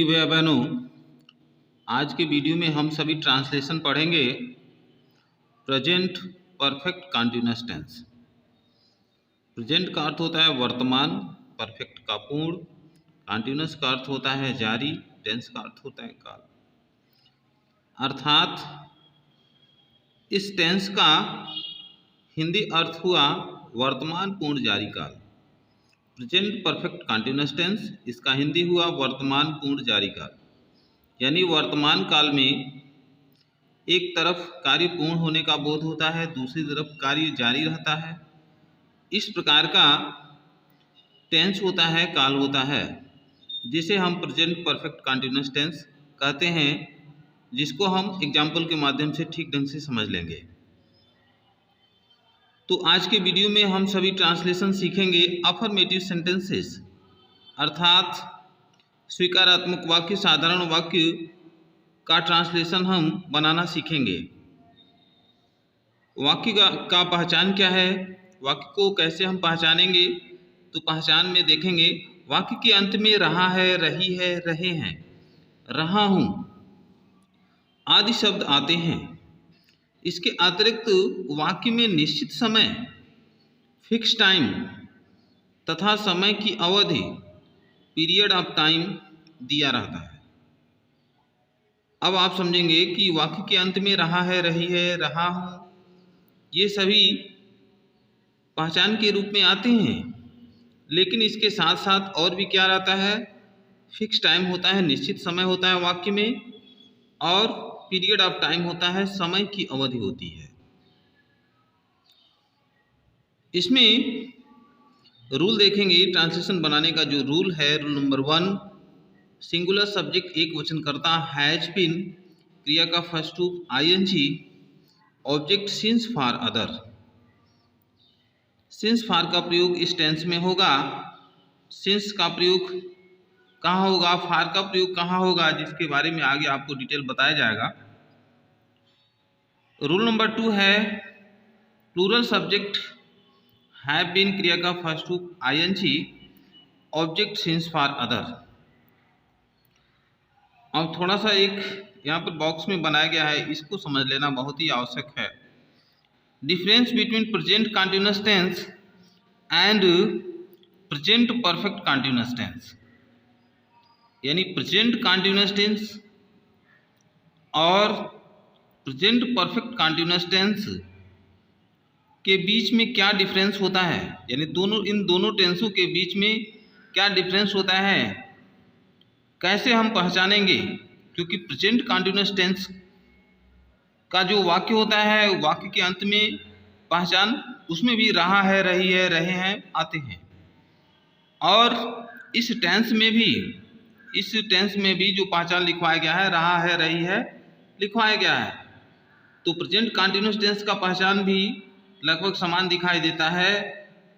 प्रिय भैया बहनों, आज के वीडियो में हम सभी ट्रांसलेशन पढ़ेंगे present perfect continuous tense. Present का अर्थ होता है वर्तमान, परफेक्ट का पूर्ण, कंटीन्यूअस का अर्थ होता है जारी, टेंस का अर्थ होता है काल। अर्थात इस टेंस का हिंदी अर्थ हुआ वर्तमान पूर्ण जारी काल। प्रेजेंट परफेक्ट कंटीन्यूअस टेंस, इसका हिंदी हुआ वर्तमान पूर्ण जारी काल। यानी वर्तमान काल में एक तरफ कार्य पूर्ण होने का बोध होता है, दूसरी तरफ कार्य जारी रहता है। इस प्रकार का टेंस होता है, काल होता है, जिसे हम प्रेजेंट परफेक्ट कंटीन्यूअस टेंस कहते हैं, जिसको हम एग्जाम्पल के माध्यम से ठीक ढंग से समझ लेंगे। तो आज के वीडियो में हम सभी ट्रांसलेशन सीखेंगे अफर्मेटिव सेंटेंसेस, अर्थात स्वीकारात्मक वाक्य, साधारण वाक्य का ट्रांसलेशन हम बनाना सीखेंगे। वाक्य का पहचान क्या है, वाक्य को कैसे हम पहचानेंगे, तो पहचान में देखेंगे वाक्य के अंत में रहा है, रही है, रहे हैं, रहा हूँ आदि शब्द आते हैं। इसके अतिरिक्त वाक्य में निश्चित समय, फिक्स टाइम तथा समय की अवधि, पीरियड ऑफ टाइम दिया रहता है। अब आप समझेंगे कि वाक्य के अंत में रहा है, रही है, रहा हूँ, ये सभी पहचान के रूप में आते हैं, लेकिन इसके साथ साथ और भी क्या रहता है, फिक्स टाइम होता है, निश्चित समय होता है वाक्य में, और पीरियड ऑफ टाइम होता है, समय की अवधि होती है। इसमें रूल देखेंगे ट्रांसलेशन बनाने का। जो रूल है, रूल नंबर 1, सिंगुलर सब्जेक्ट एक वचन करता हैज बीन, क्रिया का फर्स्ट रूप ING, object since for other. Since for का प्रयोग इस टेंस में होगा। सिंस का प्रयोग कहाँ होगा, फॉर का प्रयोग कहाँ होगा, जिसके बारे में आगे आपको डिटेल बताया जाएगा। रूल नंबर 2 है प्लूरल सब्जेक्ट हैव बीन, क्रिया का फर्स्ट रूप ING, object since for other. अब थोड़ा सा एक यहाँ पर बॉक्स में बनाया गया है, इसको समझ लेना बहुत ही आवश्यक है। Difference between present continuous tense and present perfect continuous tense, यानी प्रेजेंट कंटीन्यूअस टेंस और प्रेजेंट परफेक्ट कंटीन्यूअस टेंस के बीच में क्या डिफरेंस होता है, यानी इन दोनों टेंसों के बीच में क्या डिफरेंस होता है, कैसे हम पहचानेंगे। क्योंकि प्रेजेंट कंटीन्यूअस टेंस का जो वाक्य होता है, वाक्य के अंत में पहचान, उसमें भी रहा है, रही है, रहे हैं आते हैं, और इस टेंस में भी जो पहचान लिखवाया गया है, रहा है, रही है, लिखवाया गया है। तो प्रेजेंट कंटीन्यूअस टेंस का पहचान भी लगभग समान दिखाई देता है,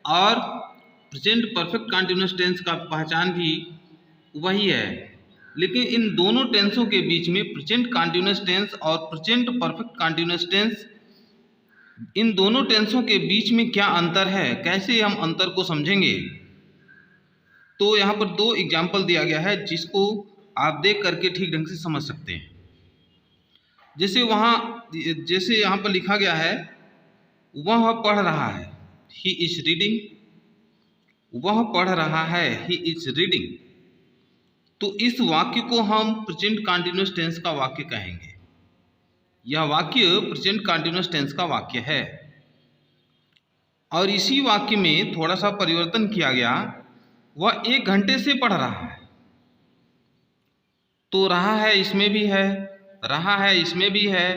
और प्रेजेंट परफेक्ट कंटीन्यूअस टेंस का पहचान भी वही है। लेकिन इन दोनों टेंसों के बीच में, प्रेजेंट कंटीन्यूअस टेंस और प्रेजेंट परफेक्ट कंटीन्यूअस टेंस, इन दोनों टेंसों के बीच में क्या अंतर है, कैसे हम अंतर को समझेंगे। तो यहाँ पर 2 एग्जाम्पल दिया गया है, जिसको आप देख करके ठीक ढंग से समझ सकते हैं। जैसे यहाँ पर लिखा गया है, वह पढ़ रहा है, ही इज रीडिंग, वह पढ़ रहा है, ही इज रीडिंग। तो इस वाक्य को हम प्रेजेंट कंटीन्यूअस टेंस का वाक्य कहेंगे। यह वाक्य प्रेजेंट कंटीन्यूअस टेंस का वाक्य है, और इसी वाक्य में थोड़ा सा परिवर्तन किया गया। वह 1 घंटे से पढ़ रहा है, तो रहा है इसमें भी है, रहा है इसमें भी है,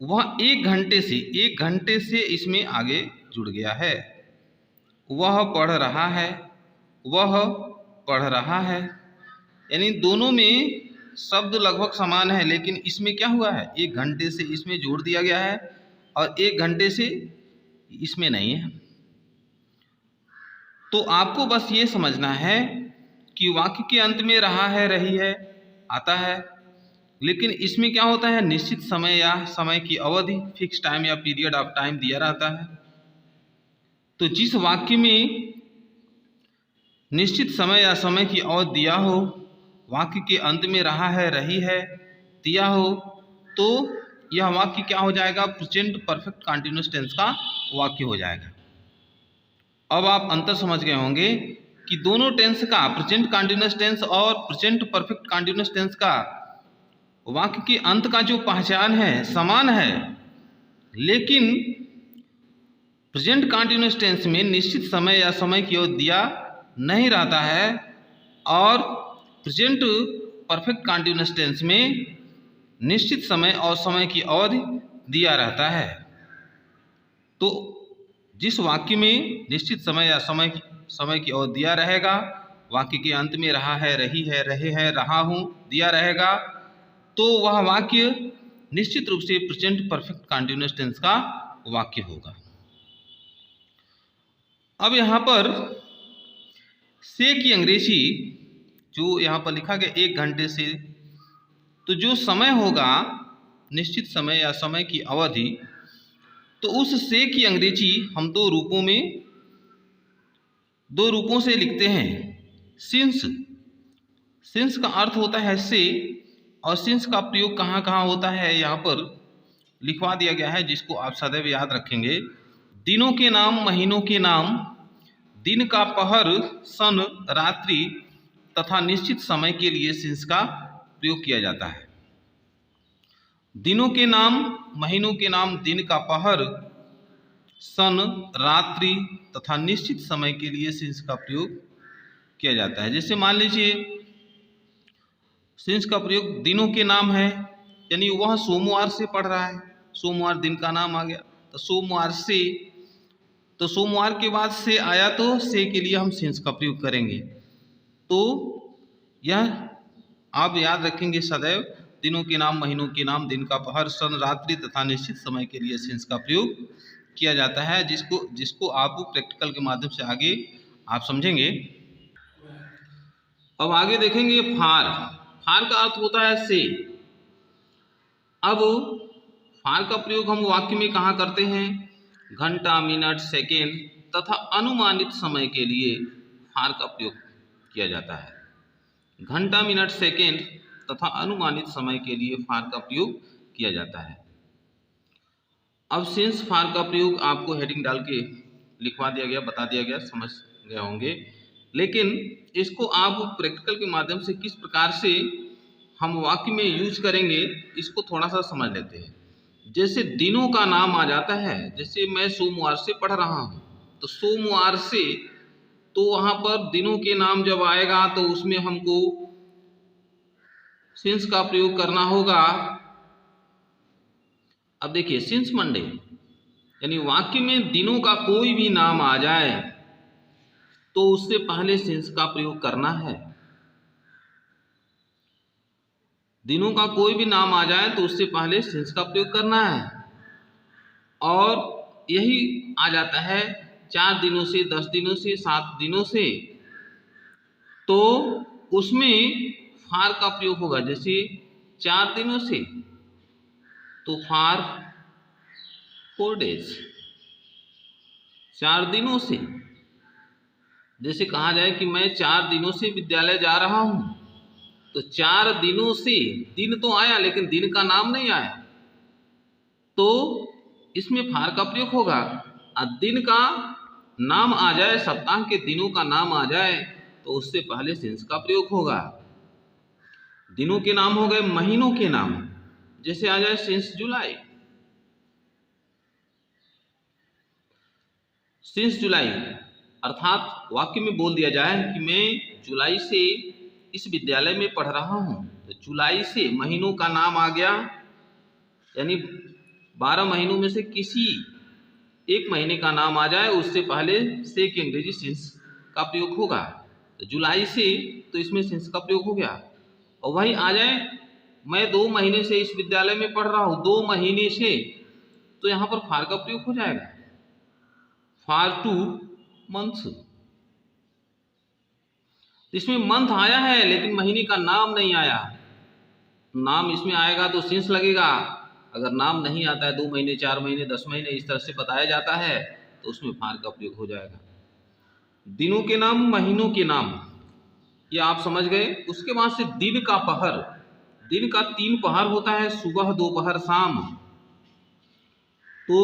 वह 1 घंटे से इसमें आगे जुड़ गया है। वह पढ़ रहा है, वह पढ़ रहा है, यानी दोनों में शब्द लगभग समान है, लेकिन इसमें क्या हुआ है, 1 घंटे से इसमें जोड़ दिया गया है, और 1 घंटे से इसमें नहीं है। तो आपको बस ये समझना है कि वाक्य के अंत में रहा है, रही है आता है, लेकिन इसमें क्या होता है, निश्चित समय या समय की अवधि, फिक्स टाइम या पीरियड ऑफ टाइम दिया रहता है। तो जिस वाक्य में निश्चित समय या समय की अवधि दिया हो, वाक्य के अंत में रहा है, रही है दिया हो तो यह वाक्य क्या हो जाएगा? प्रेजेंट परफेक्ट कंटीन्यूअस टेंस का वाक्य हो जाएगा। अब आप अंतर समझ गए होंगे कि दोनों टेंस का, प्रेजेंट कंटीन्यूअस टेंस और प्रेजेंट परफेक्ट कंटीन्यूअस टेंस का वाक्य के अंत का जो पहचान है समान है, लेकिन प्रेजेंट कंटीन्यूअस टेंस में निश्चित समय या समय की अवधि दिया नहीं रहता है और प्रेजेंट परफेक्ट कंटीन्यूअस टेंस में निश्चित समय और समय की अवधि दिया रहता है। तो जिस वाक्य में निश्चित समय या समय की अवधि दिया रहेगा, वाक्य के अंत में रहा है, रही है, रहे हैं, रहा हूँ दिया रहेगा, तो वह वाक्य निश्चित रूप से प्रेजेंट परफेक्ट कंटीन्यूअस टेंस का वाक्य होगा। अब यहाँ पर से की अंग्रेजी जो यहाँ पर लिखा गया 1 घंटे से, तो जो समय होगा निश्चित समय या समय की अवधि, तो उस से की अंग्रेजी हम दो रूपों से लिखते हैं। सिंस का अर्थ होता है से, और सिंस का प्रयोग कहाँ कहाँ होता है यहाँ पर लिखवा दिया गया है, जिसको आप सदैव याद रखेंगे। दिनों के नाम, महीनों के नाम, दिन का पहर, सन, रात्रि तथा निश्चित समय के लिए सिंस का प्रयोग किया जाता है। दिनों के नाम, महीनों के नाम, दिन का पहर, सन, रात्रि तथा निश्चित समय के लिए सिंस का प्रयोग किया जाता है। जैसे मान लीजिए सिंस का प्रयोग दिनों के नाम है, यानी वह सोमवार से पढ़ रहा है, सोमवार दिन का नाम आ गया, तो सोमवार से, तो सोमवार के बाद से आया तो से के लिए हम सिंस का प्रयोग करेंगे। तो यह आप याद रखेंगे सदैव, दिनों के नाम, महीनों के नाम, दिन का पहर, सन, रात्रि तथा निश्चित समय के लिए सिंस का प्रयोग किया जाता है, जिसको आप प्रैक्टिकल के माध्यम से आगे आप समझेंगे। अब आगे देखेंगे फार। फार का अर्थ होता है से। अब फार का प्रयोग हम वाक्य में कहाँ करते हैं? घंटा, मिनट, सेकेंड तथा अनुमानित समय के लिए फार का प्रयोग किया जाता है। घंटा, मिनट, सेकेंड तथा अनुमानित समय के लिए फार का प्रयोग किया जाता है। अब सिंस फार का प्रयोग आपको हेडिंग डाल के लिखवा दिया गया, बता दिया गया, समझ गए होंगे। लेकिन इसको आप प्रैक्टिकल के माध्यम से किस प्रकार से हम वाक्य में यूज करेंगे, इसको थोड़ा सा समझ लेते हैं। जैसे दिनों का नाम आ जाता है, जैसे मैं सोमवार से पढ़ रहा हूँ, तो सोमवार से, तो वहाँ पर दिनों के नाम जब आएगा तो उसमें हमको सिंस का प्रयोग करना होगा। अब देखिए सिंस मंडे, यानी वाक्य में दिनों का कोई भी नाम आ जाए तो उससे पहले सिंस का प्रयोग करना है। दिनों का कोई भी नाम आ जाए तो उससे पहले सिंस का प्रयोग करना है। और यही आ जाता है 4 दिनों से, 10 दिनों से, 7 दिनों से, तो उसमें फार का प्रयोग होगा। जैसे 4 दिनों से तो फार 4 डेज, 4 दिनों से, जैसे कहा जाए कि मैं 4 दिनों से विद्यालय जा रहा हूं, तो 4 दिनों से, दिन तो आया लेकिन दिन का नाम नहीं आया, तो इसमें फार का प्रयोग होगा। और दिन का नाम आ जाए, सप्ताह के दिनों का नाम आ जाए तो उससे पहले सिंस का प्रयोग होगा। दिनों के नाम हो गए। महीनों के नाम जैसे आ जाए सिंस जुलाई, सिंस जुलाई, अर्थात वाक्य में बोल दिया जाए कि मैं जुलाई से इस विद्यालय में पढ़ रहा हूं, तो जुलाई से महीनों का नाम आ गया, यानी 12 महीनों में से किसी एक महीने का नाम आ जाए उससे पहले से की अंग्रेजी सिंस का प्रयोग होगा। तो जुलाई से, तो इसमें सिंस का प्रयोग हो गया। और वही आ जाए मैं 2 महीने से इस विद्यालय में पढ़ रहा हूं, 2 महीने से, तो यहां पर फार का प्रयोग हो जाएगा, फार 2 मंथ्स। इसमें मंथ आया है लेकिन महीने का नाम नहीं आया, नाम इसमें आएगा तो सिंस लगेगा। अगर नाम नहीं आता है, 2 महीने, 4 महीने, 10 महीने इस तरह से बताया जाता है, तो उसमें फार का प्रयोग हो जाएगा। दिनों के नाम, महीनों के नाम, ये आप समझ गए। उसके बाद से दिन का पहर, दिन का 3 पहर होता है, सुबह दोपहर शाम। तो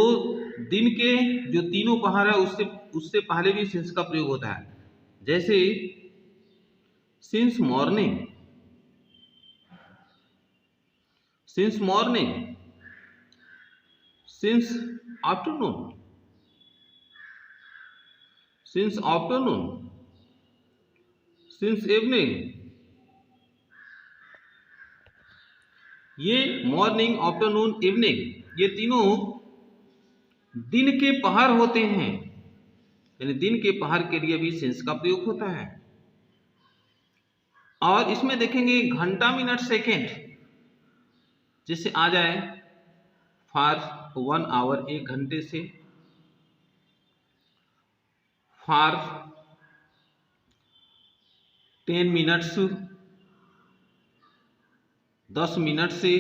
दिन के जो तीनों पहर है उससे उससे पहले भी सिंस का प्रयोग होता है। जैसे since morning, since morning, since afternoon, since afternoon, since evening. ये मॉर्निंग, आफ्टरनून, इवनिंग ये तीनों दिन के पहर होते हैं, यानी दिन के पहर के लिए भी सिंस का प्रयोग होता है। और इसमें देखेंगे घंटा, मिनट, सेकेंड, जैसे आ जाए फॉर 1 आवर 1 घंटे से, फॉर 10 मिनट्स 10 मिनट से,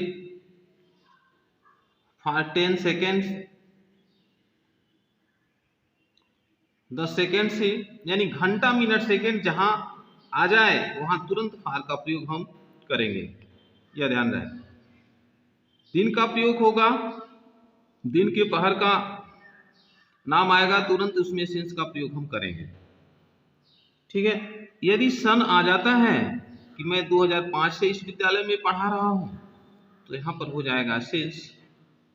फॉर 10 सेकेंड्स 10 सेकेंड से, यानी घंटा, मिनट, सेकेंड जहां आ जाए वहां तुरंत फॉर का प्रयोग हम करेंगे। यह ध्यान रहे। दिन का प्रयोग होगा, दिन के पहर का नाम आएगा तुरंत उसमें सिंस का प्रयोग हम करेंगे। ठीक है। यदि सन आ जाता है कि मैं 2005 से इस विद्यालय में पढ़ा रहा हूं, तो यहां पर हो जाएगा सिंस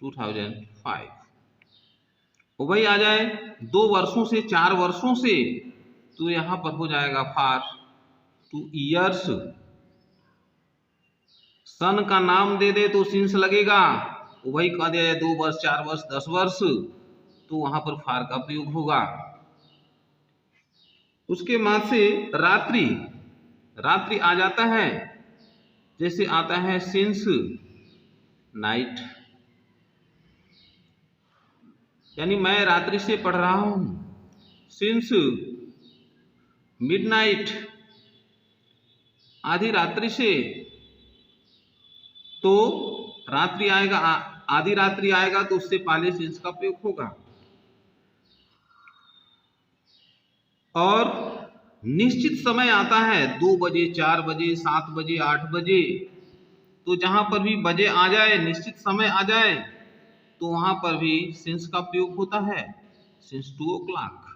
2005। वही आ जाए 2 वर्षों से, 4 वर्षों से, तो यहां पर हो जाएगा फॉर 2 इयर्स। सन का नाम दे दे तो सिंस लगेगा, वही कह दिया 2 वर्ष, 4 वर्ष, 10 वर्ष, तो वहां पर फॉर का प्रयोग होगा। उसके बाद से रात्रि, रात्रि आ जाता है, जैसे आता है सिंस नाइट, यानी मैं रात्रि से पढ़ रहा हूं, सिंस मिडनाइट, आधी रात्रि से, तो रात्रि आएगा, आधी रात्रि आएगा तो उससे पहले सिंस का प्रयोग होगा। और निश्चित समय आता है 2 बजे, 4 बजे, 7 बजे, 8 बजे, तो जहां पर भी बजे आ जाए, निश्चित समय आ जाए, तो वहां पर भी सिंस का प्रयोग होता है, सिंस 2 o'clock,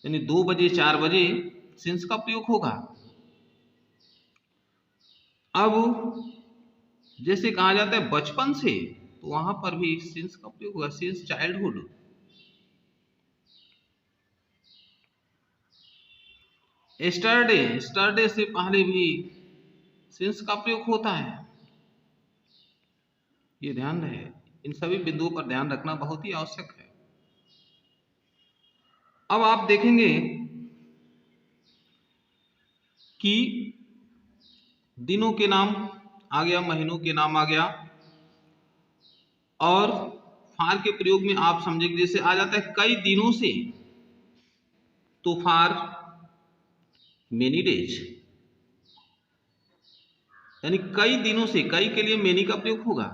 यानी 2 बजे, 4 बजे सिंस का प्रयोग होगा। अब जैसे कहा जाता है बचपन से, तो वहां पर भी सिंस का प्रयोग होगा, सिंस चाइल्डहुड। एस्टरडे, एस्टरडे से पहले भी सिंस का प्रयोग होता है। ये ध्यान रहे, इन सभी बिंदुओं पर ध्यान रखना बहुत ही आवश्यक है। अब आप देखेंगे कि दिनों के नाम आ गया, महीनों के नाम आ गया, और फॉर के प्रयोग में आप समझेंगे, जैसे आ जाता है कई दिनों से, तो फॉर मेनी डेज, यानी कई दिनों से, कई के लिए मेनी का प्रयोग होगा।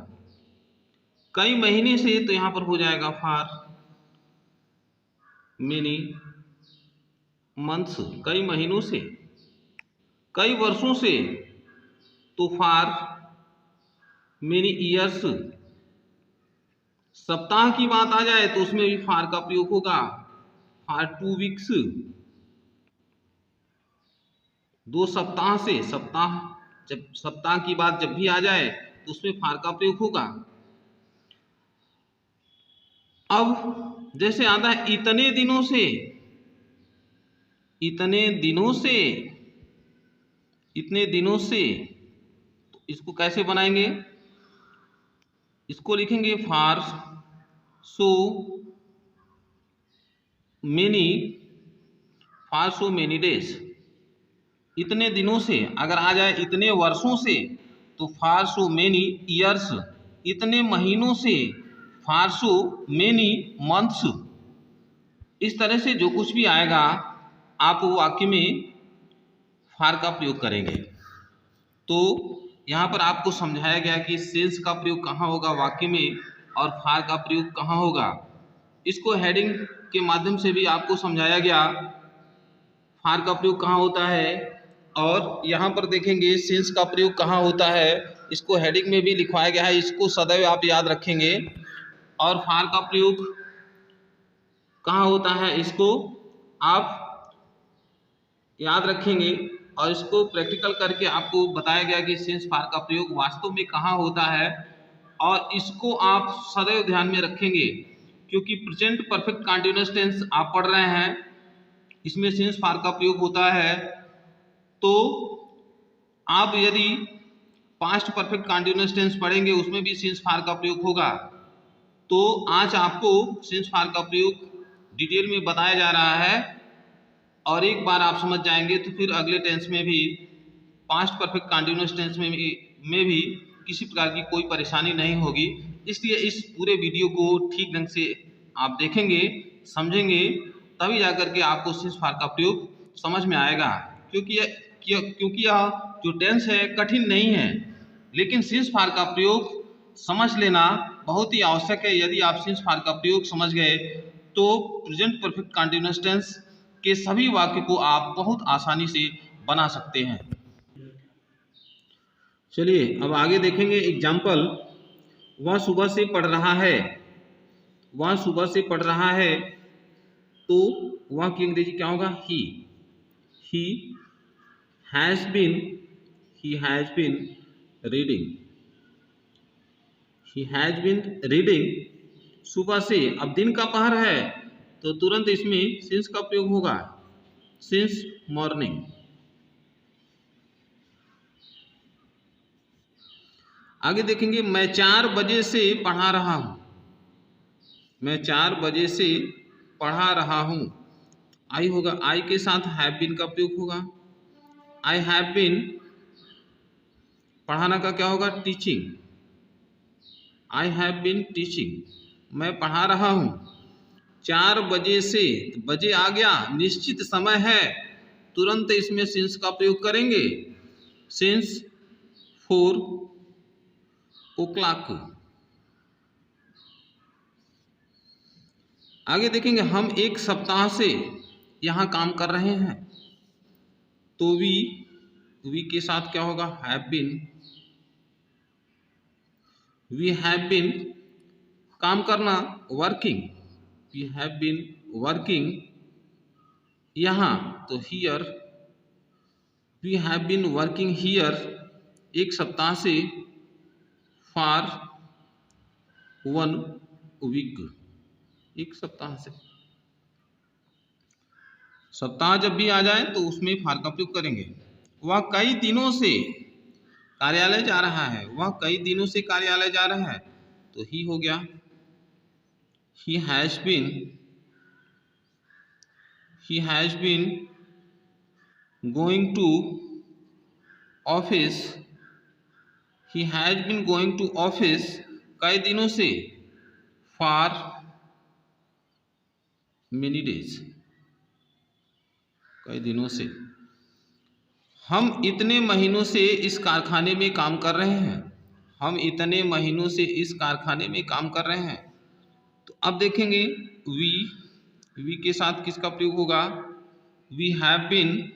कई महीने से, तो यहां पर हो जाएगा फॉर मेनी मंथ्स, कई महीनों से। कई वर्षों से, तो फॉर मेनी ईयर्स। सप्ताह की बात आ जाए तो उसमें भी फॉर का प्रयोग होगा, फॉर 2 वीक्स, 2 सप्ताह से, सप्ताह, जब सप्ताह की बात जब भी आ जाए तो उसमें फॉर का प्रयोग होगा। अब जैसे आता है इतने दिनों से, इतने दिनों से, इतने दिनों से, तो इसको कैसे बनाएंगे, इसको लिखेंगे for so many, for so many days. इतने दिनों से अगर आ जाए इतने वर्षों से, तो फॉर सो मेनी ईयर्स। इतने महीनों से, फॉर सो मेनी मंथ्स। इस तरह से जो कुछ भी आएगा आप वाक्य में फॉर का प्रयोग करेंगे। तो यहाँ पर आपको समझाया गया कि सिंस का प्रयोग कहाँ होगा वाक्य में, और फॉर का प्रयोग कहाँ होगा। इसको हेडिंग के माध्यम से भी आपको समझाया गया फार का प्रयोग कहाँ होता है, और यहाँ पर देखेंगे सिंस का प्रयोग कहाँ होता है, इसको हेडिंग में भी लिखवाया गया है, इसको सदैव आप याद रखेंगे। और फार का प्रयोग कहाँ होता है इसको आप याद रखेंगे, और इसको प्रैक्टिकल करके आपको बताया गया कि सिंस फार का प्रयोग वास्तव में कहाँ होता है, और इसको आप सदैव ध्यान में रखेंगे क्योंकि प्रेजेंट परफेक्ट कंटीन्यूअस टेंस आप पढ़ रहे हैं, इसमें सिंस फार का प्रयोग होता है। तो आप यदि पास्ट परफेक्ट कंटीन्यूअस टेंस पढ़ेंगे उसमें भी सिंस फार का प्रयोग होगा। तो आज आपको सिंस फार का प्रयोग डिटेल में बताया जा रहा है, और एक बार आप समझ जाएंगे तो फिर अगले टेंस में भी पास्ट परफेक्ट कंटीन्यूअस टेंस में भी किसी प्रकार की कोई परेशानी नहीं होगी। इसलिए इस पूरे वीडियो को ठीक ढंग से आप देखेंगे, समझेंगे, तभी जाकर के आपको सिंस फार का प्रयोग समझ में आएगा। क्योंकि यह जो टेंस है कठिन नहीं है, लेकिन सिंस फार का प्रयोग समझ लेना बहुत ही आवश्यक है। यदि आप सिंस फार का प्रयोग समझ गए तो प्रेजेंट परफेक्ट कंटीन्यूअस टेंस के सभी वाक्य को आप बहुत आसानी से बना सकते हैं। चलिए अब आगे देखेंगे एग्जाम्पल। वह सुबह से पढ़ रहा है, वह सुबह से पढ़ रहा है, तो वह की अंग्रेजी क्या होगा, he has been reading, he has been reading सुबह से। अब दिन का पहर है तो तुरंत इसमें सिंस का प्रयोग होगा, सिंस मॉर्निंग। आगे देखेंगे मैं 4 बजे से पढ़ा रहा हूं, मैं 4 बजे से पढ़ा रहा हूं। आई होगा, आई के साथ हैव बीन का प्रयोग होगा। आई हैव बीन, पढ़ाना का क्या होगा, teaching. I have been teaching, मैं पढ़ा रहा हूं 4 बजे से। बजे आ गया, निश्चित समय है, तुरंत इसमें सिंस का प्रयोग करेंगे, सिंस 4 o'clock। आगे देखेंगे हम 1 सप्ताह से यहाँ काम कर रहे हैं, तो वी के साथ क्या होगा, have been. We have been, काम करना, working, we have been working. यहाँ तो here, we have been working here 1 सप्ताह से, फॉर 1 वीक, 1 सप्ताह से। सप्ताह जब भी आ जाए तो उसमें फार का प्रयोग करेंगे। वह कई दिनों से कार्यालय जा रहा है, वह कई दिनों से कार्यालय जा रहा है, तो ही हो गया, he has been going to office, he has been going to office कई दिनों से, फॉर मेनी डेज, कई दिनों से। हम इतने महीनों से इस कारखाने में काम कर रहे हैं, हम इतने महीनों से इस कारखाने में काम कर रहे हैं। तो अब देखेंगे वी के साथ किसका प्रयोग होगा, वी हैव बीन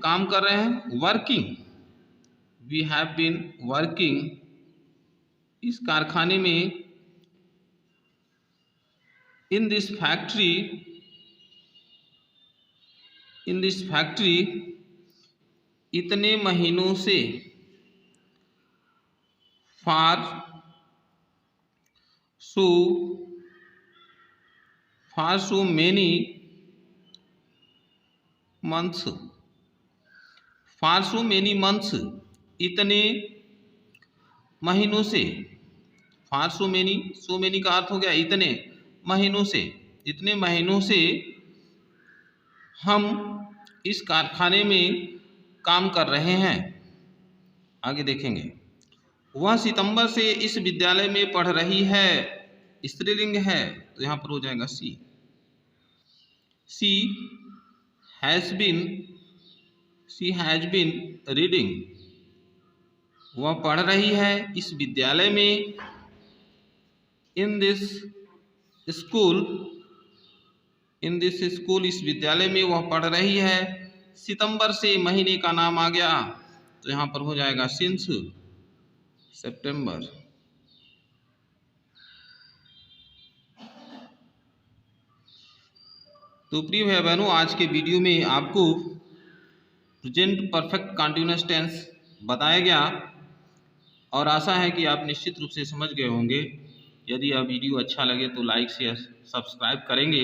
काम कर रहे हैं, working, we have been working इस कारखाने में, इन दिस फैक्ट्री इतने महीनों से, for so many months, for so many months इतने महीनों से, फॉर सो मेनी का अर्थ हो गया इतने महीनों से, इतने महीनों से हम इस कारखाने में काम कर रहे हैं। आगे देखेंगे वह सितंबर से इस विद्यालय में पढ़ रही है, स्त्रीलिंग है तो यहाँ पर हो जाएगा शी हैज बीन रीडिंग वह पढ़ रही है इस विद्यालय में, in this school, in this school, इस विद्यालय में वह पढ़ रही है। सितंबर से महीने का नाम आ गया तो यहाँ पर हो जाएगा सिंस सितंबर। तो प्रिय भाई बहनों, आज के वीडियो में आपको प्रेजेंट परफेक्ट कंटीन्यूअस टेंस बताया गया और आशा है कि आप निश्चित रूप से समझ गए होंगे। यदि यह वीडियो अच्छा लगे तो लाइक शेयर सब्सक्राइब करेंगे।